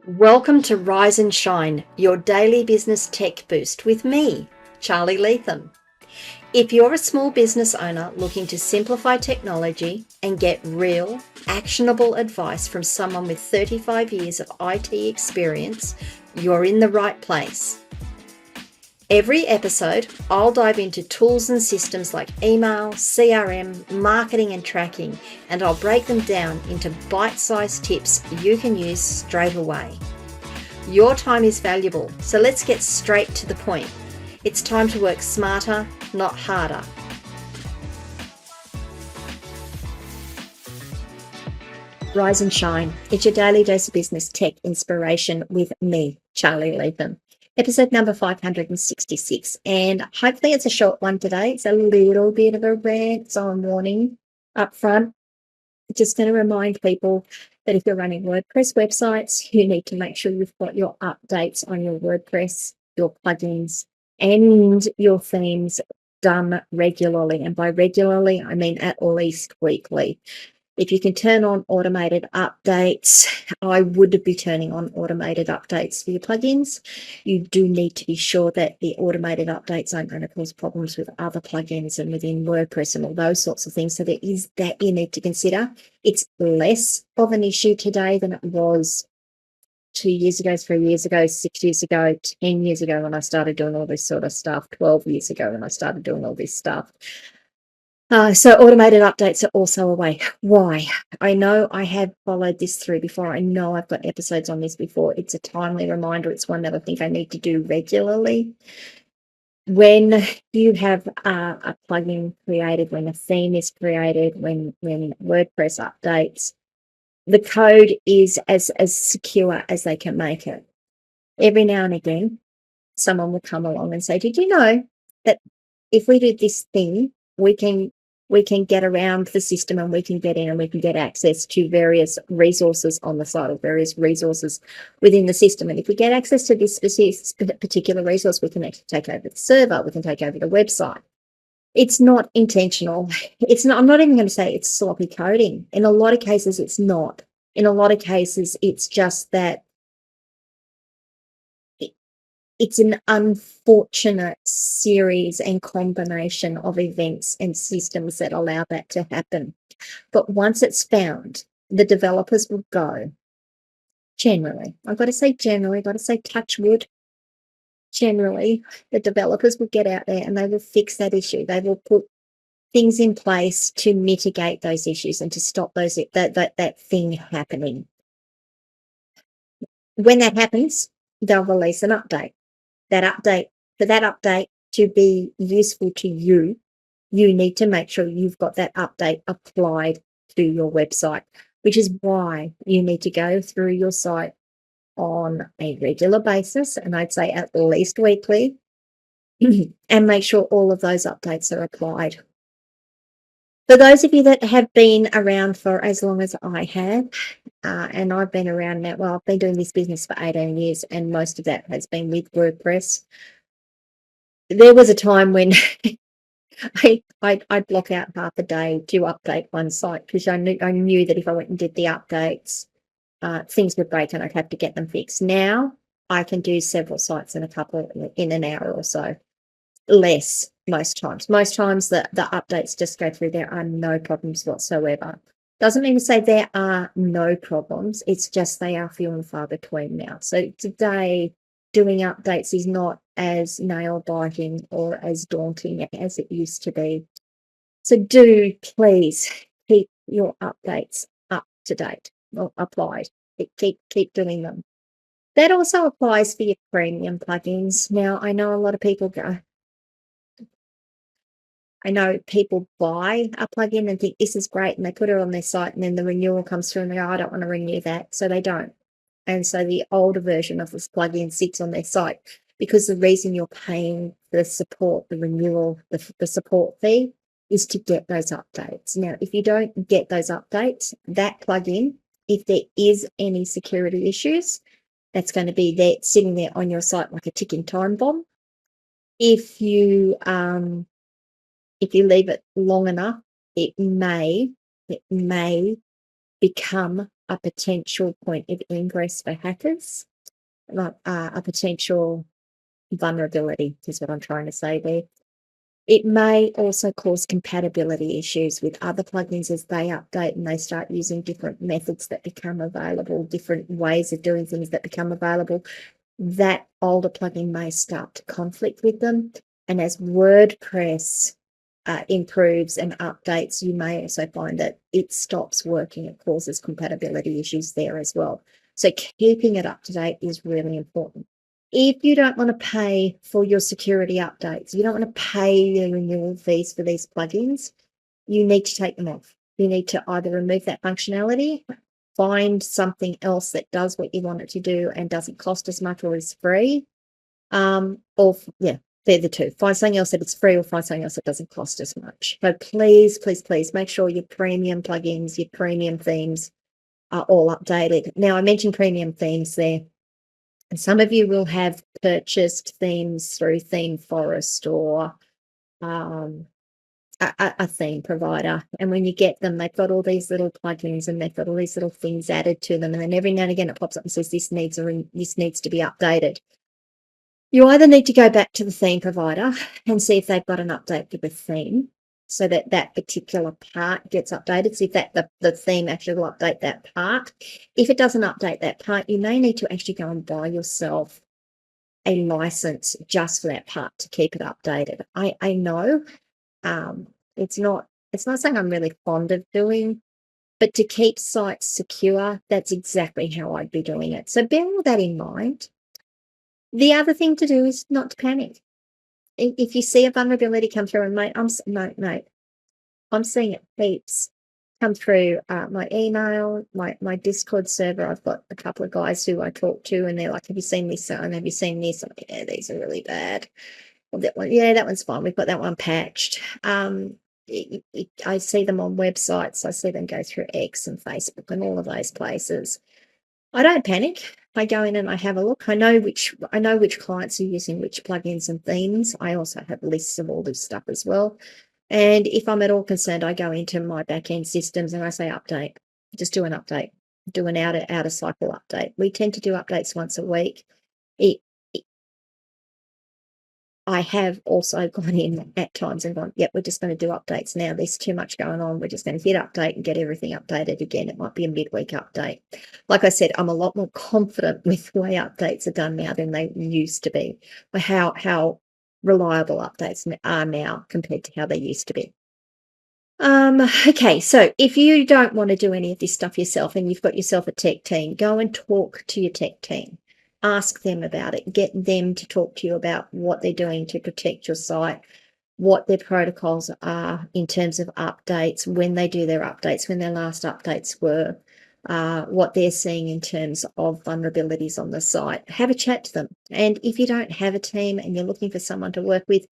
Welcome to Rise and Shine, your daily business tech boost with me, Charly Leetham. If you're a small business owner looking to simplify technology and get real, actionable advice from someone with 35 years of IT experience, you're in the right place. Every episode, I'll dive into tools and systems like email, CRM, marketing and tracking, and I'll break them down into bite-sized tips you can use straight away. Your time is valuable, so let's get straight to the point. It's time to work smarter, not harder. Rise and Shine. It's your daily dose of business tech inspiration with me, Charly Leetham. Episode number 566, and hopefully it's a short one today. It's a little bit of a rant, so I'm warning up front. Just going to remind people that if you're running WordPress websites, you need to make sure you've got your updates on your WordPress, your plugins, and your themes done regularly. And by regularly, I mean at least weekly. If you can turn on automated updates, I would be turning on automated updates for your plugins. You do need to be sure that the automated updates aren't going to cause problems with other plugins and within WordPress and all those sorts of things. So there is that you need to consider. It's less of an issue today than it was 2 years ago, 3 years ago, 6 years ago, 10 years ago when I started doing all this sort of stuff, 12 years ago when I started doing all this stuff. So automated updates are also a way. Why? I know I have followed this through before. I know I've got episodes on this before. It's a timely reminder. It's one that I think I need to do regularly. When you have a plugin created, when a theme is created, when WordPress updates, the code is as secure as they can make it. Every now and again, someone will come along and say, did you know that if we do this thing, we can get around the system and we can get in and we can get access to various resources on the site or various resources within the system. And if we get access to this particular resource, we can actually take over the server, we can take over the website. It's not intentional. It's not, I'm not even going to say it's sloppy coding. In a lot of cases, it's not. In a lot of cases, it's just that it's an unfortunate series and combination of events and systems that allow that to happen. But once it's found, the developers will go, generally, I've got to say generally, I've got to say touch wood, generally, the developers will get out there and they will fix that issue. They will put things in place to mitigate those issues and to stop that thing happening. When that happens, they'll release an update. For that update to be useful to you, you need to make sure you've got that update applied to your website, which is why you need to go through your site on a regular basis, and I'd say at least weekly, and make sure all of those updates are applied. For those of you that have been around for as long as I have, and I've been around now, well, I've been doing this business for 18 years, and most of that has been with WordPress. There was a time when I'd block out half a day to update one site because I knew that if I went and did the updates, things would break and I'd have to get them fixed. Now I can do several sites in an hour or so. Less most times. Most times the updates just go through. There are no problems whatsoever. Doesn't mean to say there are no problems. It's just they are few and far between now. So today, doing updates is not as nail-biting or as daunting as it used to be. So do please keep your updates up to date or applied. Keep doing them. That also applies for your premium plugins. Now, I know a lot of people buy a plugin and think this is great and they put it on their site and then the renewal comes through and they go, I don't want to renew that. So they don't. And so the older version of this plugin sits on their site because the reason you're paying the support, the renewal, the support fee is to get those updates. Now, if you don't get those updates, that plugin, if there is any security issues, that's going to be there sitting there on your site like a ticking time bomb. If you leave it long enough, it may become a potential point of ingress for hackers, like a potential vulnerability is what I'm trying to say there. It may also cause compatibility issues with other plugins as they update and they start using different methods that become available, different ways of doing things that become available. That older plugin may start to conflict with them. And as WordPress improves and updates, you may also find that it stops working. It causes compatibility issues there as well. So keeping it up to date is really important. If you don't want to pay for your security updates, you don't want to pay the renewal fees for these plugins, you need to take them off. You need to either remove that functionality, find something else that does what you want it to do and doesn't cost as much or is free. They're the two. Find something else that is free or find something else that doesn't cost as much. So please, please, please make sure your premium plugins, your premium themes are all updated. Now, I mentioned premium themes there. And some of you will have purchased themes through Theme Forest or a theme provider. And when you get them, they've got all these little plugins and they've got all these little things added to them. And then every now and again it pops up and says this needs to be updated. You either need to go back to the theme provider and see if they've got an update for the theme so that that particular part gets updated. See if the theme actually will update that part. If it doesn't update that part, you may need to actually go and buy yourself a license just for that part to keep it updated. I know it's not something I'm really fond of doing, but to keep sites secure, that's exactly how I'd be doing it. So bear all that in mind. The other thing to do is not to panic. If you see a vulnerability come through, and I'm seeing it heaps come through my email, my Discord server. I've got a couple of guys who I talk to, and they're like, "Have you seen this? And have you seen this?" I'm like, "Yeah, these are really bad." Well, that one, yeah, that one's fine. We've got that one patched. I see them on websites. I see them go through X and Facebook and all of those places. I don't panic. I go in and I have a look. I know which clients are using which plugins and themes. I also have lists of all this stuff as well. And if I'm at all concerned, I go into my back-end systems and I say update. Just do an update. Do an outer cycle update. We tend to do updates once a week. I have also gone in at times and gone, yep, we're just going to do updates now. There's too much going on. We're just going to hit update and get everything updated again. It might be a midweek update. Like I said, I'm a lot more confident with the way updates are done now than they used to be, or how reliable updates are now compared to how they used to be. Okay, so if you don't want to do any of this stuff yourself and you've got yourself a tech team, go and talk to your tech team. Ask them about it. Get them to talk to you about what they're doing to protect your site, what their protocols are in terms of updates, when they do their updates, when their last updates were, what they're seeing in terms of vulnerabilities on the site. Have a chat to them. And if you don't have a team and you're looking for someone to work with,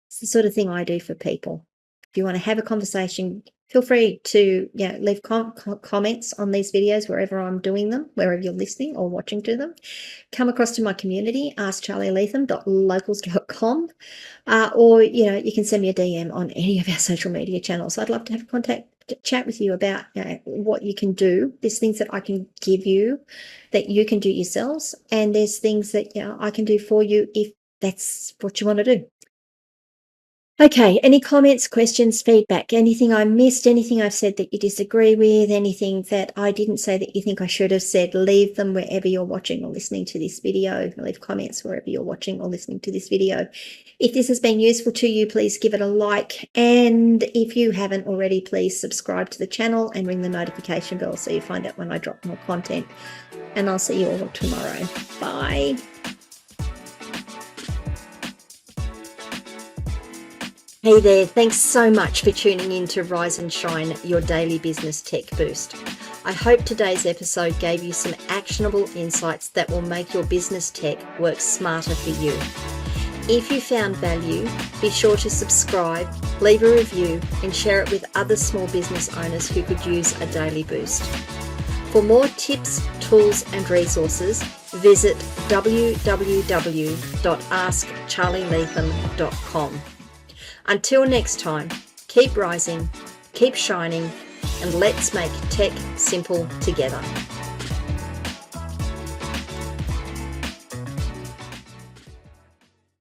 it's the sort of thing I do for people. If you want to have a conversation, feel free to leave comments on these videos wherever I'm doing them, wherever you're listening or watching to them. Come across to my community, askcharlyleetham.locals.com, or you can send me a DM on any of our social media channels. I'd love to have a chat with you about what you can do. There's things that I can give you that you can do yourselves, and there's things that I can do for you if that's what you want to do. Okay, any comments, questions, feedback, anything I missed, anything I've said that you disagree with, anything that I didn't say that you think I should have said, leave them wherever you're watching or listening to this video. Leave comments wherever you're watching or listening to this video. If this has been useful to you, please give it a like. And if you haven't already, please subscribe to the channel and ring the notification bell so you find out when I drop more content. And I'll see you all tomorrow. Bye. Hey there, thanks so much for tuning in to Rise and Shine, your daily business tech boost. I hope today's episode gave you some actionable insights that will make your business tech work smarter for you. If you found value, be sure to subscribe, leave a review, and share it with other small business owners who could use a daily boost. For more tips, tools, and resources, visit www.askcharlyleetham.com. Until next time, keep rising, keep shining, and let's make tech simple together.